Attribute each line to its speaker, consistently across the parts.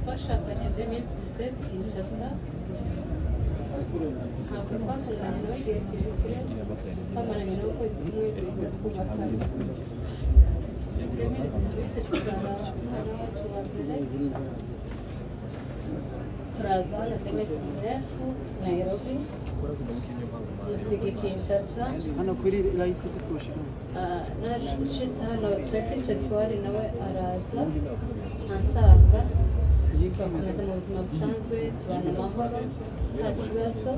Speaker 1: twashakanye 2017 Kinshasa ntabwo twakundanye nawe igihe kirekire twamaranye nawe ukwezi kumwe kubaka 2018 tuzara umwana wacu wa mbere turaza hano 2019 Nairobi musigi Kinshasa
Speaker 2: hano kuri live twushika
Speaker 1: nashitse hano 2021 nawe araza ansanga twakomeza mu buzima busanzwe tubana amahoro nta kibazo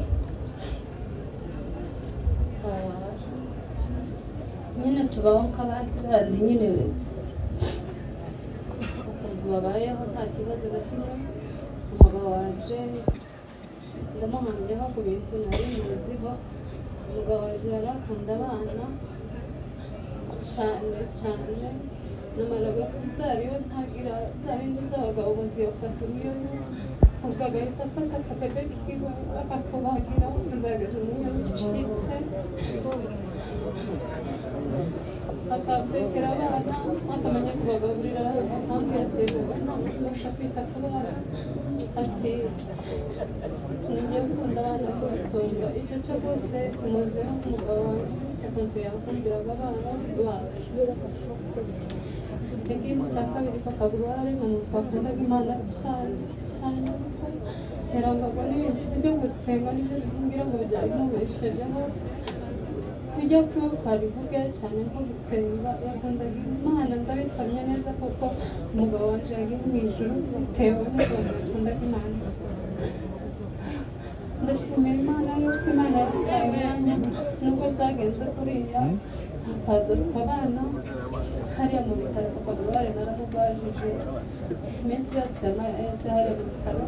Speaker 1: nyine tubaho nk'abandi bandi nyine ukuntu babayeho nta kibazo na kimwe umugabo wanje ndamuhamyaho ku bintu nari muziho umugabo wanje yari akunda abana cyane cyane namaraga kubyara iyo ntagira za bindi z'abagabo ngo ntiyafata umuyonyo ubwo agahita afata akabebe kiwe akakubagira kuzageza umuyonyo ucitse akatekera abana akamenya kubagaburira akambwira ati ntabwo ubasha kwita ku bana ati nijye gukunda abana kubisumba icyo cyo rwose umuzeho umugabo wanjye ukuntu yakundiraga abana bacu ikindi cya kabiri kakagware ni umuntu wakundaga Imana cyane cyane yarangagwa n'ibintu byo gusenga n'ibyo kumbwira ngo bijya bimubeshejeho bijya kuba bivuge cyane nko gusenga yakundaga Imana ndabitamye neza kuko umugabo wacu yagiye mu ijuru bitewe n'ukuntu yakundaga Imana ndashimira Imana yuko Imana yadutaye umwanya nubwo zagenze kuriya hakaza tukabana hariya mu bitaro tukagurare naramugwajije iminsi yose yamaze hariya mu bitaro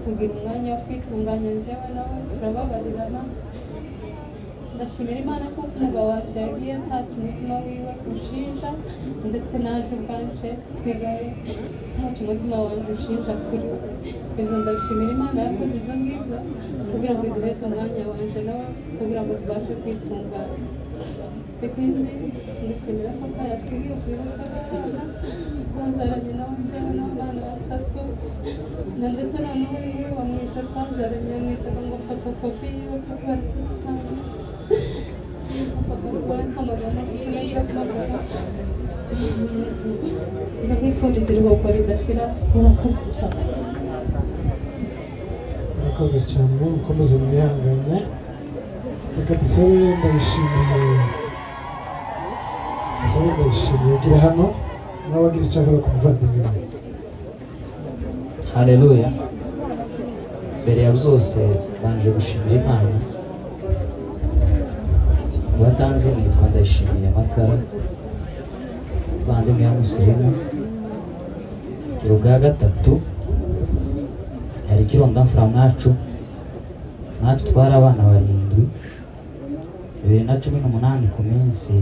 Speaker 1: tugira umwanya wo kwitunganya njyewe nawe turababarirana ndashimira Imana kuko umugabo wacu yagiye ntacyo umutima wiwe ushinja ndetse naje ubwanje nsigaye ntacyo umutima wanjye ushinja kuri we ibyo ndabishimira Imana yakoze ibyo ngibyo kugira ngo iduheze umwanya wanje nawe kugira ngo tubashe kwitunganya ikindi ndashimira ko yasigiye kwibutsa abana twazaranye nawe njyewe n'abana batatu ndetse na n'ubu iwe bamwishe twazaranye mwitaga ngo fotokopi yiwe kuko yasi cyane ndabifuriza iruhuko ridashira murakoze cyane
Speaker 3: murakoze cyane mukomeze mwihangane reka dusabe ndayishimiye gira hano nawe agira icyo avuga ku muvandimwe we.
Speaker 4: Haleluya. Mbere ya byose banje gushimira Imana watanze nitwa Ndayishimiye Makara bandimwe y'umusirimu kiro bwa gatatu yari kironda mfura mwacu twari abana 7 2018 ku minsi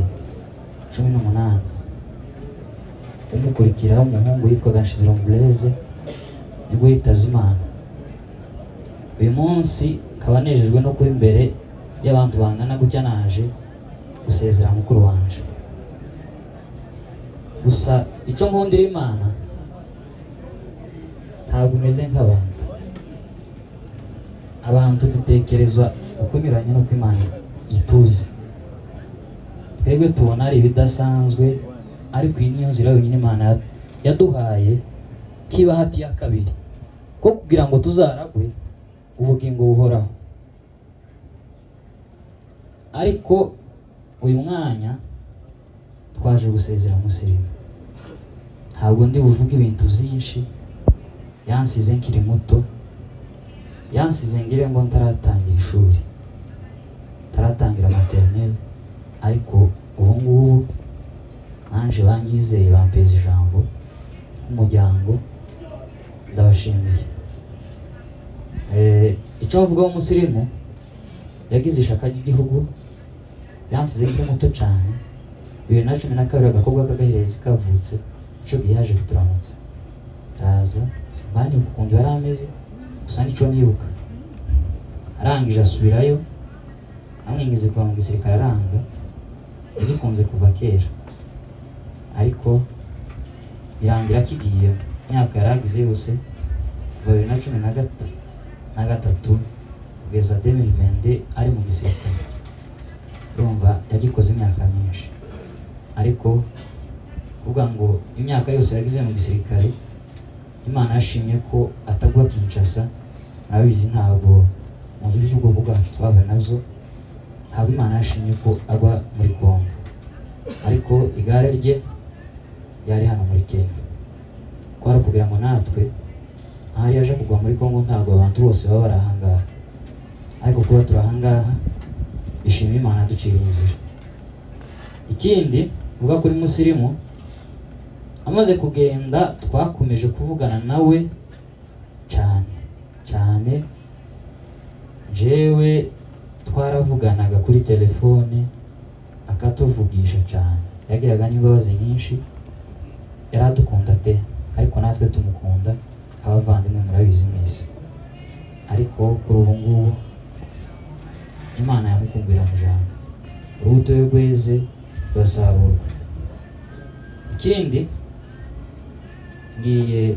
Speaker 4: 18 umukurikiraho umuhungu yitwaga Nshiziro Blaise nibwo yitaza Imana. Uyu munsi kabanejejwe no kuba imbere y'abantu bangana gutya naje gusezera mukuru wanje. Gusa icyo nkundira Imana ntabwo umeze abantu dutekereza ukunyuranye n'uko Imana ituzi. Twebwe tubona ari ibidasanzwe ariko iyi niyo nzira yonyine Imana yaduhaye k'ibahati ya kabiri ko kugira ngo tuzaragwe ubugingo buhoraho. Ariko uyu mwanya twaje gusezera musirimu, ntabwo ndi buvuge ibintu byinshi. Yansize nkiri muto, yansize ngire ngo ntaratangira ishuri, ntaratangira maternelle, ariko ubu ngubu nanje banyizeye bampeza ijambo umuryango ndabashimiye. Icyo mvuga w'umusirimu yagize ishaka ry'igihugu, yansize nkiri muto cyane. 2012 agakobwa k'agaherezi kavutse, ico gihe yaje kuturamutsa, araza simani ukuntu yari ameze, gusa nico nibuka. Arangije asubirayo, amwingize kuva mu gisirikare aranga, yagikunze kuva kera, ariko birangira kigiye imyaka yaragize yose kuva 2013 kugeza 2020 ari mu gisirikare. Urumva yagikoze imyaka myinshi, ariko kuvuga ngo imyaka yose yagize mu gisirikare, Imana yashimye ko atagwa Kinshasa. Murabizi ntabwo mu nzu z'ubwoko bwacu twahuye nazo, ntabwo Imana yashimye ko agwa muri Kongo, ariko igare rye yari hano muri Kenya. Kwari kugira ngo natwe ahari yaje kugwa muri Kongo ntabwo abantu bose baba bari ahangaha, ariko kuba turi ahangaha ishimwe Imana yaduciriye inzira. Ikindi uvuga kuri Musirimu, amaze kugenda twakomeje kuvugana nawe cyane, jewe twaravuganaga kuri telefone akatuvugisha cyane, yagiraga n'imbabazi nyinshi, yaradukunda pe, ariko natwe tumukunda abavandimwe murabizi mwese. Ariko kuri ubu ngubu Imana yamukumbira mu jambo, urubuto rweze rurasarurwa. Ikindi ngiye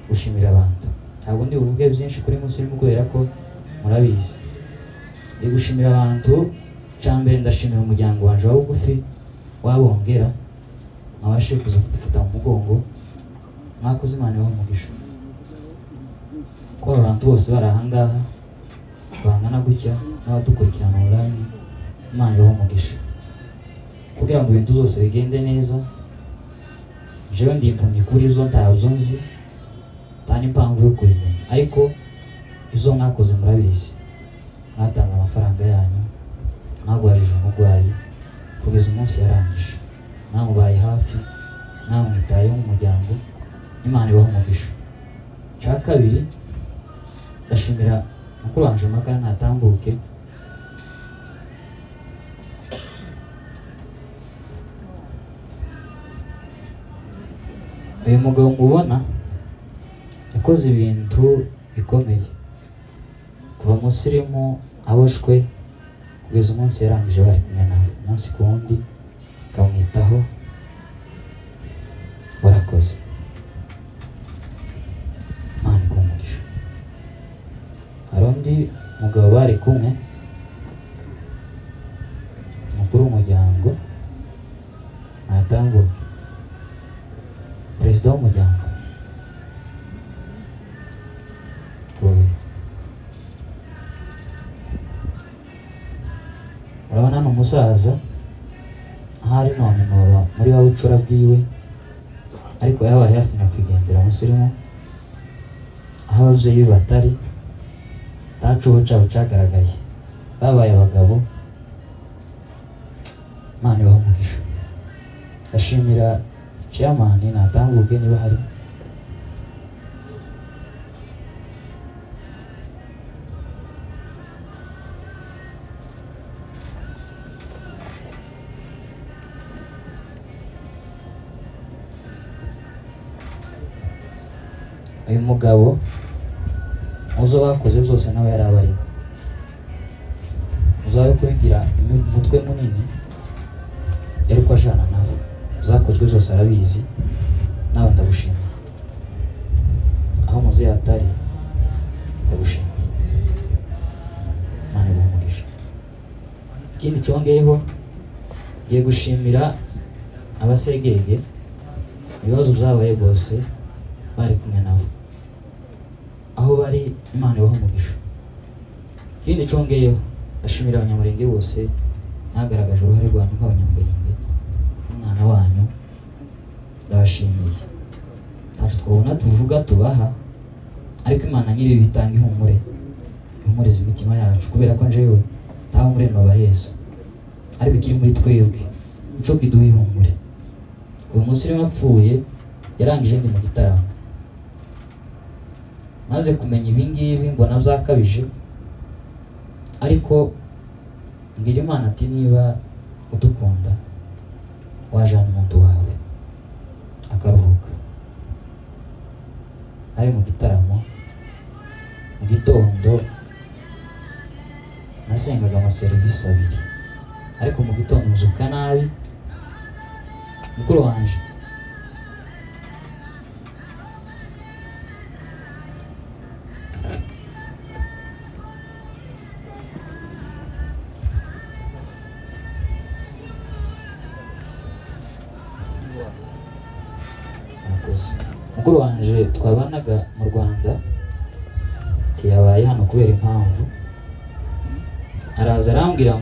Speaker 4: gushimira abantu, ntabwo ndi buvuge byinshi kuri Musirimu kubera ko murabizi. Ndi gushimira abantu, cyambere ndashimira umuryango wanje wa bugufi wabongera, mwabashe kuza kudufata mu mugongo, mwakoze Imana ibahe umugisha. Ko abantu bose bari ahangaha bangana gutya n'abadukurikirana online, Imana ibahe umugisha, kugira ngo ibintu zose bigende neza. Jewe ndi impumyi kuri izo ntazo nzi, nta n'impamvu yo kubimenya, ariko izo mwakoze murabizi. Mwatanze amafaranga yanyu, mwagwarije umurwayi kugeza umunsi yarangije, mwamubaye hafi, mwamwitayeho nk'umuryango. Imana ibahe umugisha. Cya kabiri ndashimira mukuru wanje Magara Natambuke, uyu mugabo mubona yakoze ibintu bikomeye, kuva Musirimu aboshwe kugeza umunsi yarangije bari kumwe nawe umunsi ku wundi, akamwitaho. Warakoze, Imana iguhe umugisha. Hari undi mugabo bari kumwe, umukuru w'umuryango Natambuke, perezida w'umuryango. Urabona ni umusaza, ahari none noba muri wa bucura bwiwe, ariko yabaye hafi nyakwigendera Musirimu, aho ababyeyi be batari, ntacuho cabo cagaragaye, babaye abagabo. Imana ibahe umugisha. Ndashimira chairman Natambuke niba hari. Uyu mugabo muzo bakoze byose nawe yari abarimo, uzabe kubigira umutwe munini, yari ko ajana nabo, zakozwe zose arabizi. Nawe ndagushima, aho muze atari ndagushima. Imana iguhe umugisha. Ikindi cyongeyeho, ngiye gushimira abasegege, ibibazo byabaye bose bari kumwe nabo, aho bari. Imana ibahe umugisha. Ikindi cyongeyeho, ndashimira abanyamurenge bose mwagaragaje uruhare rwanyu nk'abanyamurenge, umwana wanyu ndabashimiye. Ntacyo twabona tuvuga tubaha, ariko Imana nyiri bitanga ihumuriza imitima yacu, kubera ko njewe ntaho muri mabaheza, ariko ikiri muri twebwe ico kiduha ihumure. Uyu Musirimu apfuye yarangije ndi mu gitaramo, maze kumenya ibingibi mbona byakabije, ariko mbwira Imana ati niba udukunda wajana umuntu wawe akaruhuka. Ari mu gitaramo mu gitondo nasengaga amaserivisi abiri, ariko mu gitondo mzuka nabi. Mukuru wanje mukuru wanje twabanaga mu Rwanda yabaye hano kubera impamvu, araza arambwira